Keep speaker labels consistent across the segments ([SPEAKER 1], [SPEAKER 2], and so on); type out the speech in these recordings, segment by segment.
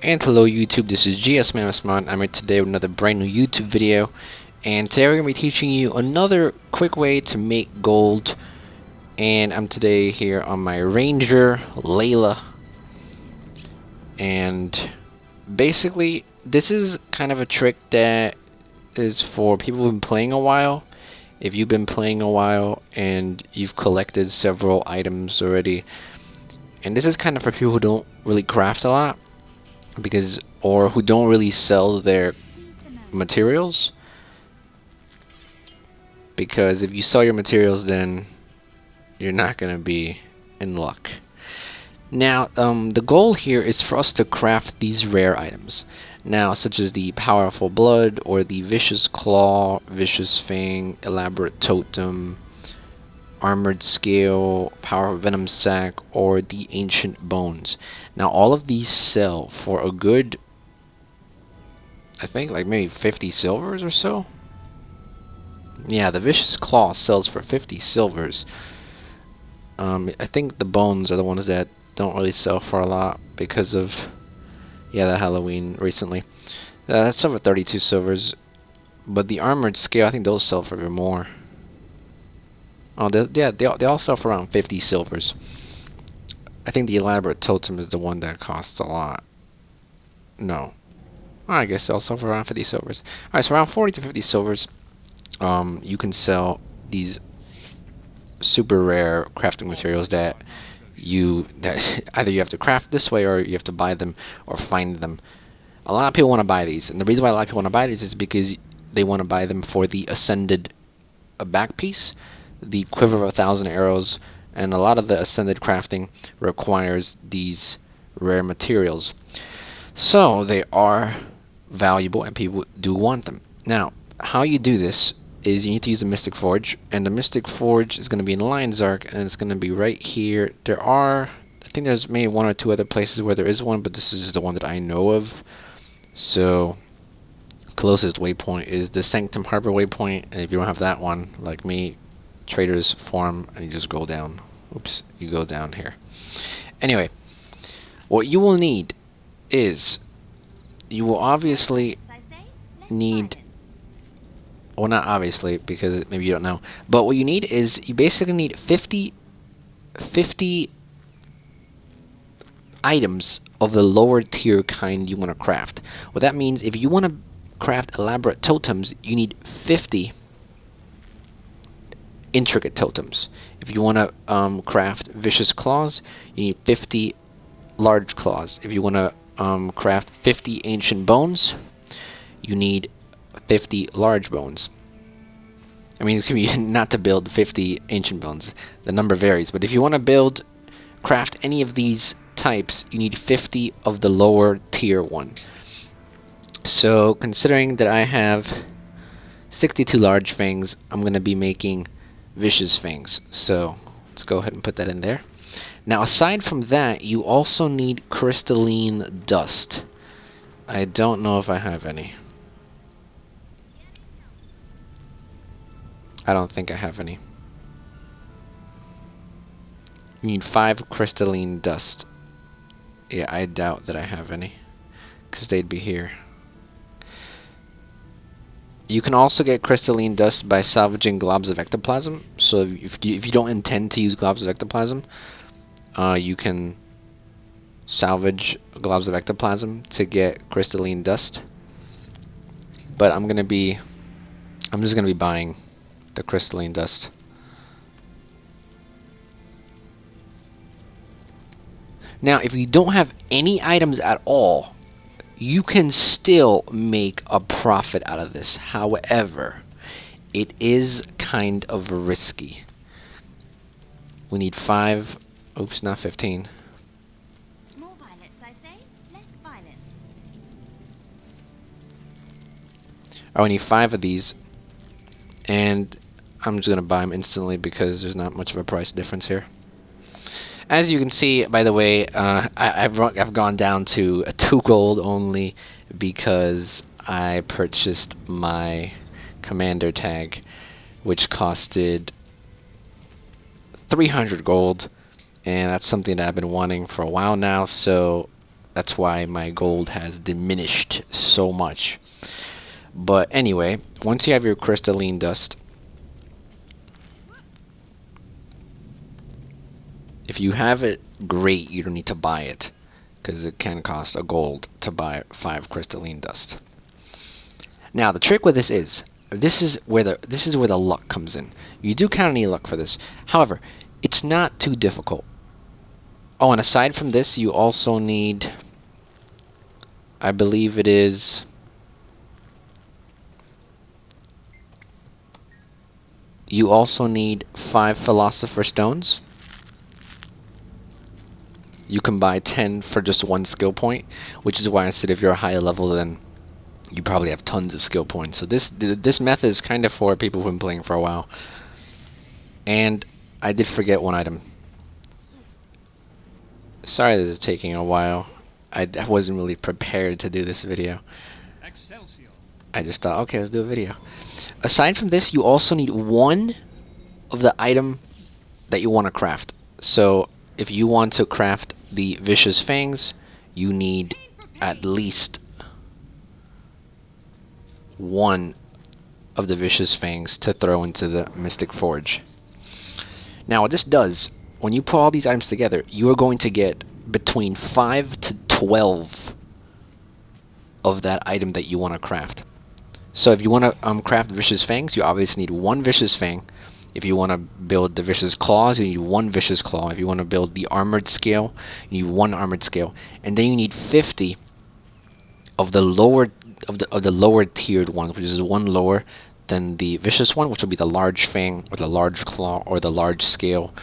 [SPEAKER 1] And hello YouTube, this is GS Mammothmon. I'm here today with another brand new YouTube video, and today we're going to be teaching you another quick way to make gold. And I'm today here on my Ranger Layla, and basically this is kind of a trick that is for people who've been playing a while. If you've been playing a while and you've collected several items already, and this is kind of for people who don't really craft a lot, or who don't really sell their materials, because if you sell your materials, then you're not gonna be in luck. Now, the goal here is for us to craft these rare items. Now, such as the Powerful Blood, or the Vicious Claw, Vicious Fang, Elaborate Totem, Armored Scale, Power Venom Sac, or the Ancient Bones. Now, all of these sell for a good, I think, like maybe 50 silvers or so. Yeah, the Vicious Claw sells for 50 silvers. I think the bones are the ones that don't really sell for a lot because of, yeah, the Halloween recently. That's sold for 32 silvers. But the Armored Scale, I think those sell for even more. Oh, they all sell for around 50 silvers. I think the Elaborate Totem is the one that costs a lot. No. I guess they'll sell for around 50 silvers. Alright, so around 40 to 50 silvers, you can sell these super rare crafting materials that either you have to craft this way, or you have to buy them or find them. A lot of people want to buy these, and the reason why a lot of people want to buy these is because they want to buy them for the Ascended back piece, the Quiver of 1,000 Arrows, and a lot of the Ascended crafting requires these rare materials. So they are valuable and people do want them. Now, how you do this is you need to use the Mystic Forge, and the Mystic Forge is going to be in Lion's Ark, and it's going to be right here. I think there's maybe one or two other places where there is one, but this is the one that I know of. So, closest waypoint is the Sanctum Harbor waypoint, and if you don't have that one, like me, Traders Forum, and you just go down. Oops, you go down here. Anyway, what you will need is, you will obviously need, well, not obviously, because maybe you don't know, but what you need is, you basically need 50 items of the lower tier kind you want to craft. What that means, if you want to craft elaborate totems, you need 50 intricate totems. If you want to craft vicious claws, you need 50 large claws. If you want to craft 50 ancient bones, you need 50 large bones. I mean, excuse me, not to build 50 ancient bones. The number varies, but if you want to craft any of these types, you need 50 of the lower tier one. So, considering that I have 62 large fangs, I'm going to be making vicious fangs. So, let's go ahead and put that in there. Now, aside from that, you also need crystalline dust. I don't know if I have any. I don't think I have any. You need 5 crystalline dust. Yeah, I doubt that I have any, because they'd be here. You can also get crystalline dust by salvaging globs of ectoplasm. So if you don't intend to use globs of ectoplasm, you can salvage globs of ectoplasm to get crystalline dust. But I'm just gonna be buying the crystalline dust. Now, if you don't have any items at all, you can still make a profit out of this. However, it is kind of risky. We need 5, oops, not 15.
[SPEAKER 2] More violence, I say, less violence.
[SPEAKER 1] I need 5 of these, and I'm just gonna buy them instantly because there's not much of a price difference here. As you can see, by the way, I've gone down to 2 gold only because I purchased my commander tag, which costed 300 gold, and that's something that I've been wanting for a while now. So That's why my gold has diminished so much. But anyway, once you have your crystalline dust, if you have it, great, you don't need to buy it, because it can cost a gold to buy 5 crystalline dust. Now the trick with this is where the luck comes in. You do kind of need luck for this. However, it's not too difficult. Oh, and aside from this, you also need, I believe it is, you also need 5 Philosopher Stones. You can buy 10 for just 1 skill point, which is why I said if you're a higher level, then you probably have tons of skill points. So this method is kind of for people who've been playing for a while. And I did forget one item. Sorry this is taking a while. I wasn't really prepared to do this video.
[SPEAKER 3] Excelsior.
[SPEAKER 1] I just thought, okay, let's do a video. Aside from this, you also need 1 of the item that you want to craft. So if you want to craft the Vicious Fangs, you need at least 1 of the Vicious Fangs to throw into the Mystic Forge. Now what this does, when you put all these items together, you are going to get between 5 to 12 of that item that you want to craft. So if you want to craft Vicious Fangs, you obviously need 1 Vicious Fang. If you want to build the Vicious Claws, you need 1 Vicious Claw. If you want to build the Armored Scale, you need 1 Armored Scale. And then you need 50 of the lower tiered ones, which is 1 lower than the Vicious one, which will be the Large Fang or the Large Claw or the Large Scale,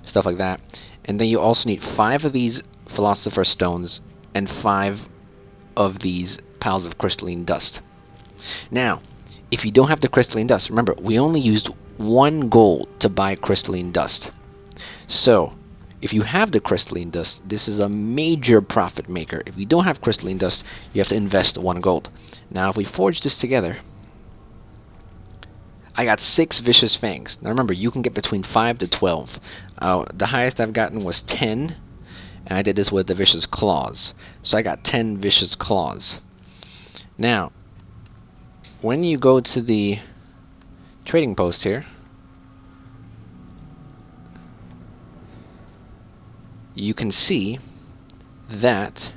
[SPEAKER 1] stuff like that. And then you also need 5 of these Philosopher Stones and 5 of these Piles of Crystalline Dust. Now, if you don't have the Crystalline Dust, remember, we only used 1 gold to buy Crystalline Dust. So, if you have the Crystalline Dust, this is a major profit maker. If you don't have Crystalline Dust, you have to invest 1 gold. Now, if we forge this together, I got 6 Vicious Fangs. Now remember, you can get between 5 to 12. The highest I've gotten was 10, and I did this with the Vicious Claws. So I got 10 Vicious Claws. Now, when you go to the trading post here, you can see that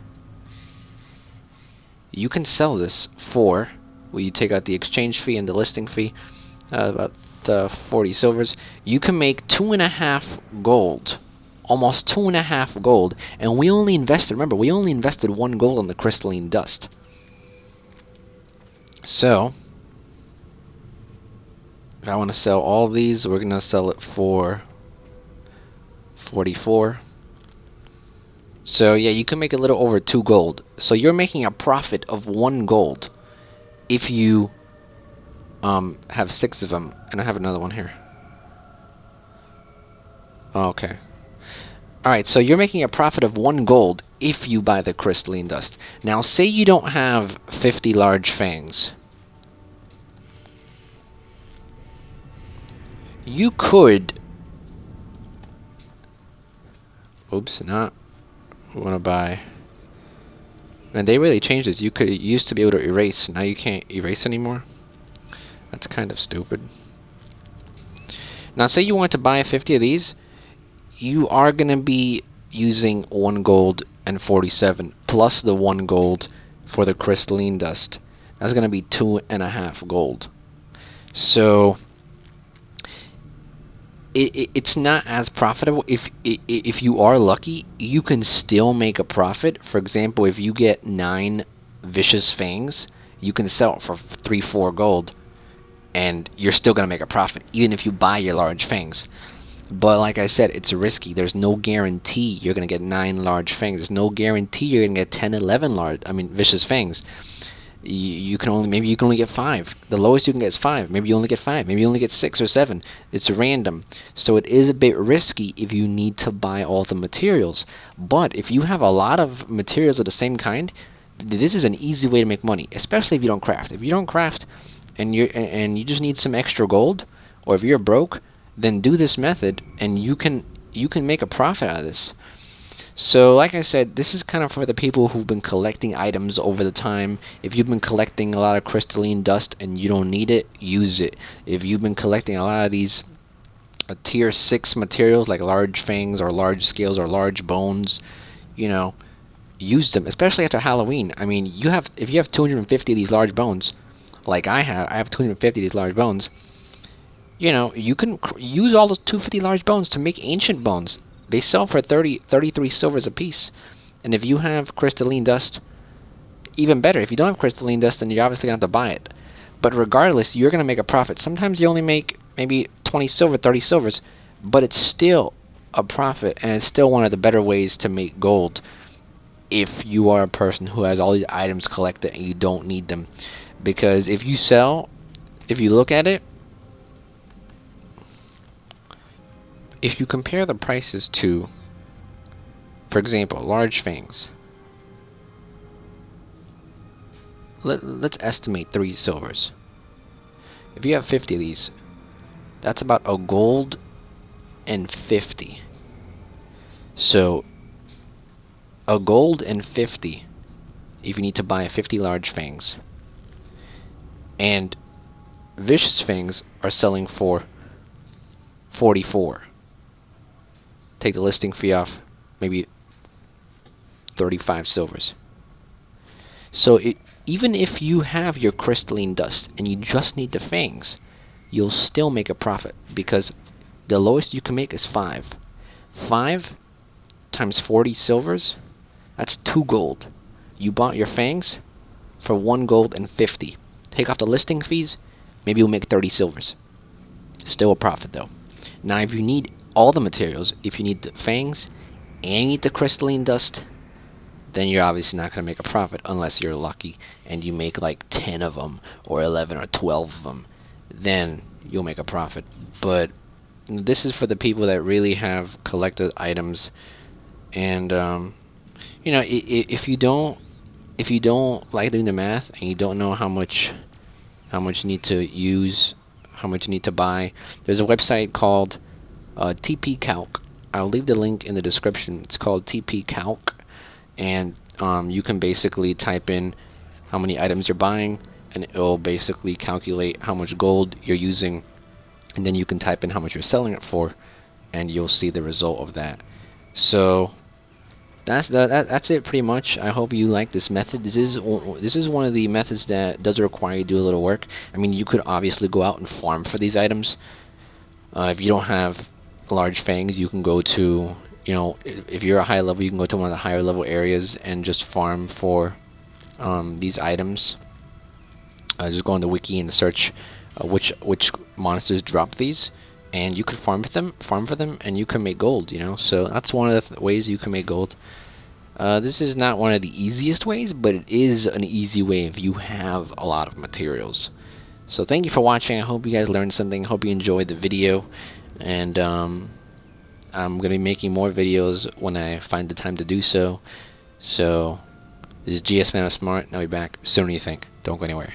[SPEAKER 1] you can sell this for, well, you take out the exchange fee and the listing fee, about 40 silvers. You can make 2.5 gold, almost 2.5 gold, and we only invested, remember, we only invested 1 gold on the Crystalline Dust. So, if I want to sell all of these, we're going to sell it for 44. So yeah, you can make a little over 2 gold. So you're making a profit of 1 gold if you have 6 of them. And I have another one here. Okay. Alright, so you're making a profit of 1 gold if you buy the Crystalline Dust. Now say you don't have 50 large fangs. You could... Oops, not... We want to buy... And they really changed this. You used to be able to erase. Now you can't erase anymore. That's kind of stupid. Now say you want to buy 50 of these. You are going to be using 1 gold and 47 plus the 1 gold for the Crystalline Dust. That's going to be 2.5 gold. So it's not as profitable. If you are lucky, you can still make a profit. For example, if you get 9 Vicious Fangs, you can sell it for 3-4 gold, and you're still going to make a profit, even if you buy your large fangs. But like I said, it's risky. There's no guarantee you're going to get 9 large fangs. There's no guarantee you're going to get 10, 11 Vicious Fangs. You can only, maybe you can only get 5. The lowest you can get is 5. Maybe you only get 5. Maybe you only get 6 or 7. It's random. So it is a bit risky if you need to buy all the materials. But if you have a lot of materials of the same kind, this is an easy way to make money, especially if you don't craft. If you don't craft and you just need some extra gold, or if you're broke, then do this method and you can make a profit out of this. So like I said, this is kind of for the people who've been collecting items over the time. If you've been collecting a lot of crystalline dust and you don't need it, use it. If you've been collecting a lot of these tier 6 materials like large fangs or large scales or large bones, you know, use them, especially after Halloween. I mean, if you have 250 of these large bones, like I have 250 of these large bones. You know, you can use all those 250 large bones to make ancient bones. They sell for 33 silvers a piece. And if you have crystalline dust, even better. If you don't have crystalline dust, then you're obviously going to have to buy it. But regardless, you're going to make a profit. Sometimes you only make maybe 20 silver, 30 silvers, but it's still a profit, and it's still one of the better ways to make gold if you are a person who has all these items collected and you don't need them. Because if you look at it, if you compare the prices to, for example, large fangs, let's estimate 3 silvers. If you have 50 of these, that's about a gold and 50. So a gold and 50 if you need to buy 50 large fangs. And vicious fangs are selling for 44. Take the listing fee off, maybe 35 silvers. So even if you have your crystalline dust and you just need the fangs, you'll still make a profit, because the lowest you can make is 5. 5 times 40 silvers, that's 2 gold. You bought your fangs for 1 gold and 50. Take off the listing fees, maybe you'll make 30 silvers. Still a profit though. Now if you need all the materials, if you need the fangs and you need the crystalline dust, then you're obviously not going to make a profit unless you're lucky and you make like 10 of them or 11 or 12 of them. Then you'll make a profit. But this is for the people that really have collected items. And you know, if you don't like doing the math and you don't know how much you need to use, how much you need to buy, there's a website called TP Calc. I'll leave the link in the description. It's called TP Calc, and you can basically type in how many items you're buying, and it'll basically calculate how much gold you're using, and then you can type in how much you're selling it for, and you'll see the result of that. So that's it pretty much. I hope you like this method. This is one of the methods that does require you to do a little work. I mean, you could obviously go out and farm for these items. If you don't have large fangs, you can go to, you know, if you're a high level, you can go to one of the higher level areas and just farm for these items. Just go on the wiki and search which monsters drop these, and you can farm for them, and you can make gold. You know, so that's one of the ways you can make gold. This is not one of the easiest ways, but it is an easy way if you have a lot of materials. So thank you for watching. I hope you guys learned something. Hope you enjoyed the video, and I'm gonna be making more videos when I find the time to do so. So this is GS Man of Smart, and I'll be back sooner than you think. Don't go anywhere.